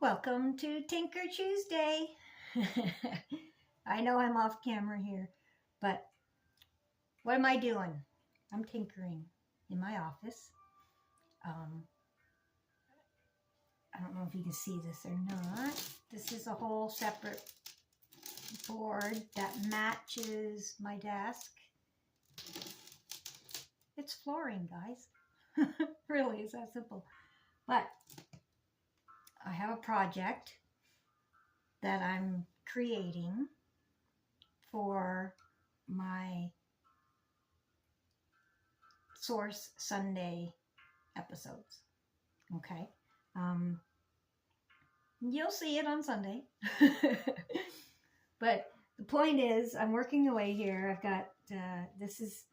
Welcome to Tinker Tuesday. I know I'm off camera here, but what am I doing? I'm tinkering in my office. I don't know if you can see this or not. This is a whole separate board that matches my desk. It's flooring, guys. Really, it's that simple. But I have a project that I'm creating for my Source Sunday episodes. Okay. You'll see it on Sunday. But the point is, I'm working away here. I've got, this is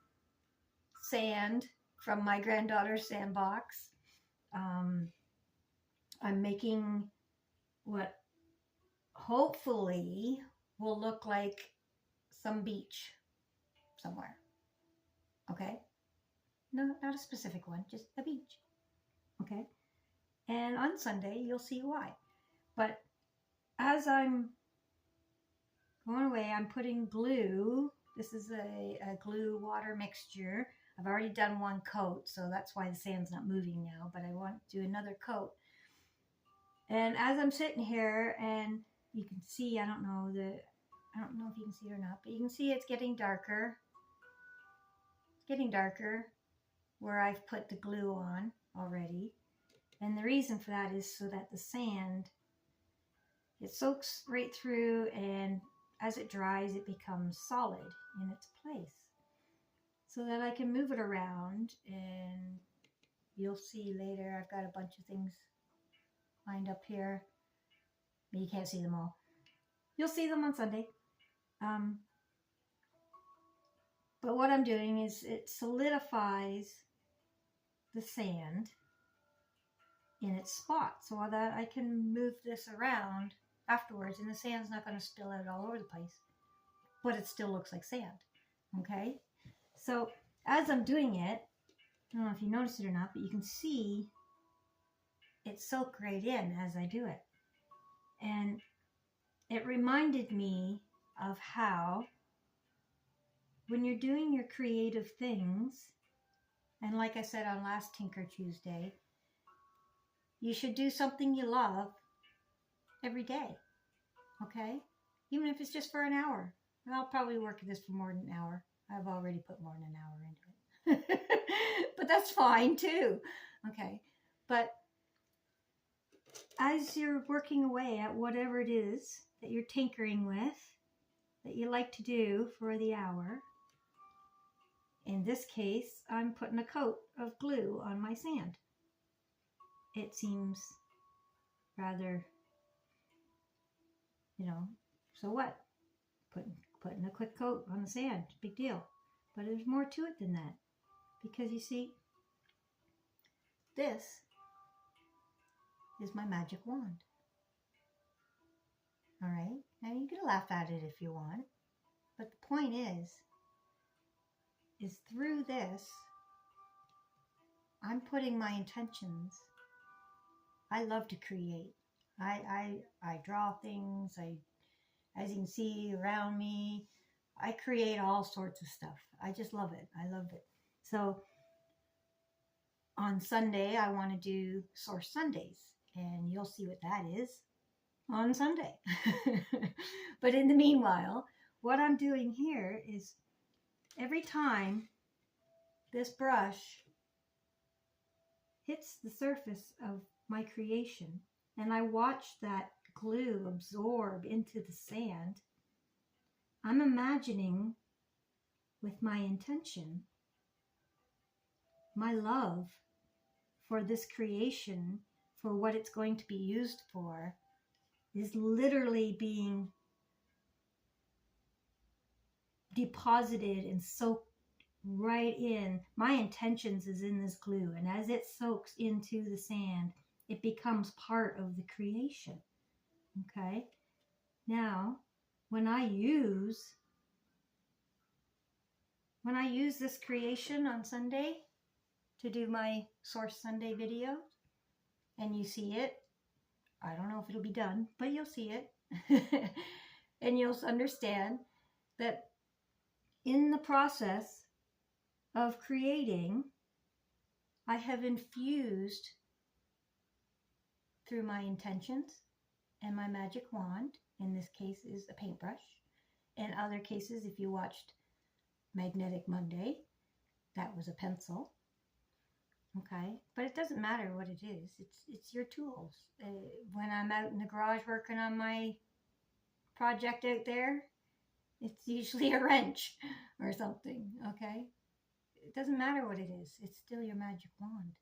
sand from my granddaughter's sandbox. I'm making what hopefully will look like some beach somewhere. Okay? No, not a specific one, just a beach. Okay? And on Sunday, you'll see why. But as I'm going away, I'm putting glue. This is a glue water mixture. I've already done one coat, so that's why the sand's not moving now, but I want to do another coat. And as I'm sitting here, and you can see, I don't know if you can see it or not, but you can see it's getting darker. It's getting darker where I've put the glue on already. And the reason for that is so that the sand, it soaks right through, and as it dries, it becomes solid in its place. So that I can move it around, and you'll see later, I've got a bunch of things lined up here. But you can't see them all. You'll see them on Sunday. But what I'm doing is it solidifies the sand in its spot so that I can move this around afterwards, and the sand's not going to spill out all over the place, but it still looks like sand. Okay, so as I'm doing it, I don't know if you noticed it or not, but you can see it soak right in as I do it. And it reminded me of how when you're doing your creative things, and like I said on last Tinker Tuesday, you should do something you love every day, okay? Even if it's just for an hour. I'll probably work at this for more than an hour. I've already put more than an hour into it. But that's fine too, okay? But as you're working away at whatever it is that you're tinkering with, that you like to do for the hour, in this case, I'm putting a coat of glue on my sand. It seems rather, so what? Putting a quick coat on the sand, big deal. But there's more to it than that. Because you see, this is my magic wand. All right? Now you can laugh at it if you want. But the point is through this, I'm putting my intentions. I love to create. I draw things. As you can see around me, I create all sorts of stuff. I just love it. I love it. So on Sunday, I want to do Source Sundays, and you'll see what that is on Sunday. But in the meanwhile, what I'm doing here is every time this brush hits the surface of my creation, and I watch that glue absorb into the sand, I'm imagining with my intention, my love for this creation, for what it's going to be used for, is literally being deposited and soaked right in. My intentions is in this glue, and as it soaks into the sand, it becomes part of the creation. Okay? Now, when I use this creation on Sunday to do my Source Sunday video, and you see it, I don't know if it'll be done, but you'll see it. And you'll understand that in the process of creating, I have infused through my intentions and my magic wand. In this case is a paintbrush. In other cases, if you watched Magnetic Monday, that was a pencil. Okay, but it doesn't matter what it is. It's your tools. When I'm out in the garage working on my project out there, it's usually a wrench or something. Okay, it doesn't matter what it is. It's still your magic wand,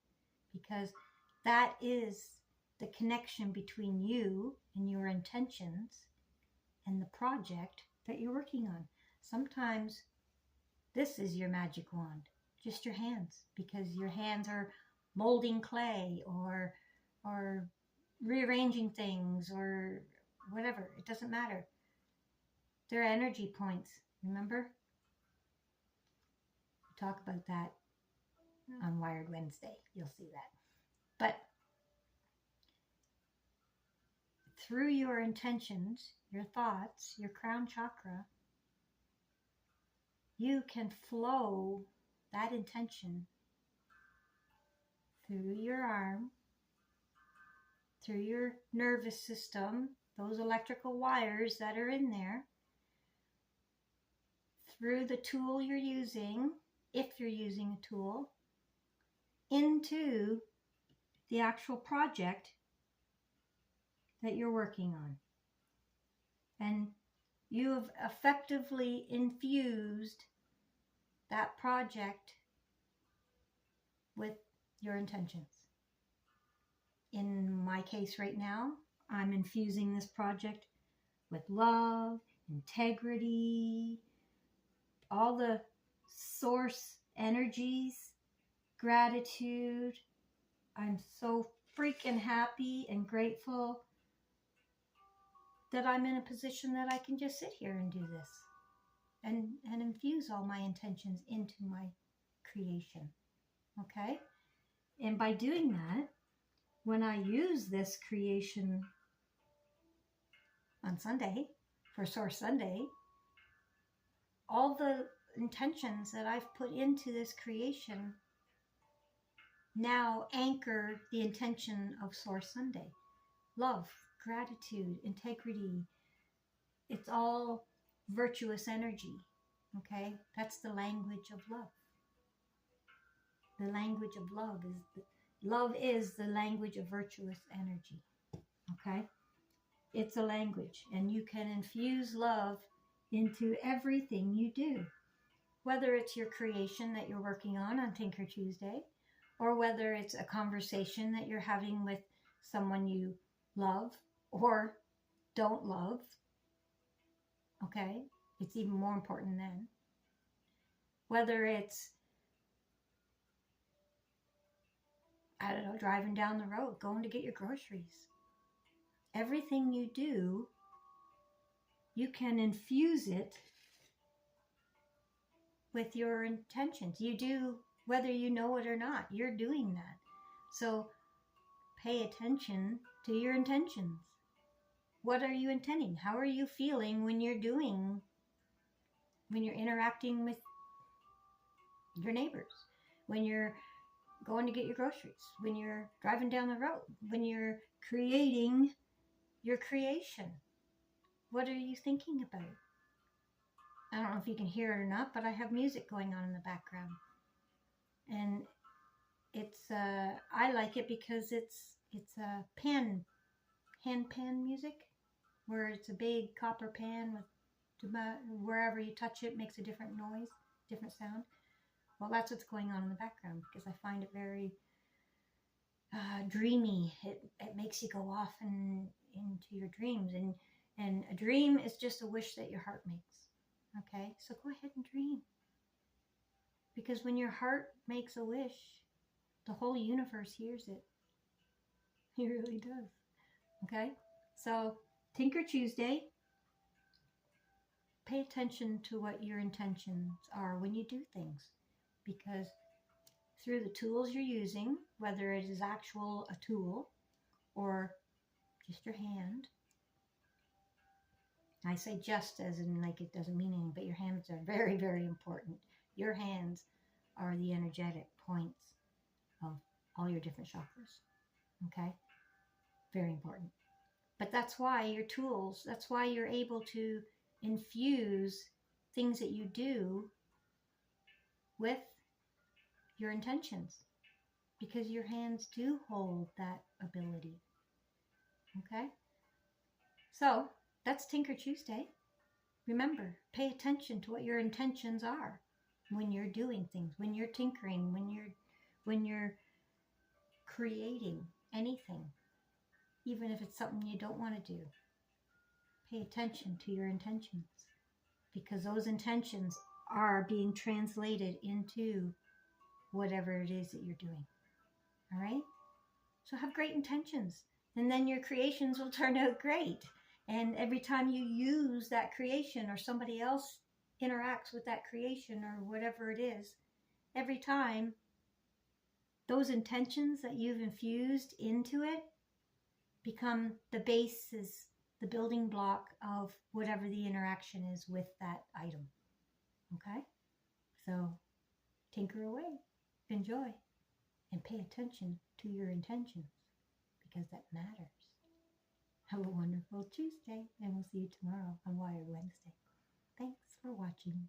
because that is the connection between you and your intentions and the project that you're working on. Sometimes this is your magic wand, just your hands, because your hands are molding clay or rearranging things or whatever. It doesn't matter. They're energy points, remember? We talk about that on Wired Wednesday. You'll see that. But through your intentions, your thoughts, your crown chakra, you can flow that intention through your arm, through your nervous system, those electrical wires that are in there, through the tool you're using, if you're using a tool, into the actual project that you're working on. And you have effectively infused that project with your intentions. In my case right now, I'm infusing this project with love, integrity, all the source energies, gratitude. I'm so freaking happy and grateful that I'm in a position that I can just sit here and do this and infuse all my intentions into my creation. Okay? And by doing that, when I use this creation on Sunday, for Source Sunday, all the intentions that I've put into this creation now anchor the intention of Source Sunday. Love, gratitude, integrity. It's all virtuous energy. Okay? That's the language of love. The language of love is the language of virtuous energy. Okay? It's a language, and you can infuse love into everything you do. Whether it's your creation that you're working on Tinker Tuesday, or whether it's a conversation that you're having with someone you love or don't love. Okay? It's even more important then. Whether it's, I don't know, driving down the road, going to get your groceries. Everything you do, you can infuse it with your intentions. You do, whether you know it or not, you're doing that. So pay attention to your intentions. What are you intending? How are you feeling when you're interacting with your neighbors, when you're going to get your groceries, when you're driving down the road, when you're creating your creation? What are you thinking about? I don't know if you can hear it or not, but I have music going on in the background. And it's, I like it because it's a hand pan music, where it's a big copper pan with, wherever you touch it makes a different noise, different sound. Well, that's what's going on in the background, because I find it very dreamy. It makes you go off into your dreams, and a dream is just a wish that your heart makes. Okay, so go ahead and dream, because when your heart makes a wish, the whole universe hears it. It really does. Okay, so Tinker Tuesday. Pay attention to what your intentions are when you do things, because through the tools you're using, whether it is a tool or just your hand. I say just as in like it doesn't mean anything, but your hands are very, very important. Your hands are the energetic points of all your different chakras. Okay? Very important. But that's why your tools, that's why you're able to infuse things that you do with your intentions, because your hands do hold that ability. Okay? So that's Tinker Tuesday. Remember, pay attention to what your intentions are when you're doing things, when you're tinkering, when you're creating anything, even if it's something you don't want to do. Pay attention to your intentions, because those intentions are being translated into whatever it is that you're doing. All right? So have great intentions, and then your creations will turn out great. And every time you use that creation, or somebody else interacts with that creation or whatever it is, every time those intentions that you've infused into it become the basis, the building block of whatever the interaction is with that item. Okay? So tinker away, enjoy, and pay attention to your intentions, because that matters. Have a wonderful Tuesday, and we'll see you tomorrow on Wired Wednesday. Thanks for watching.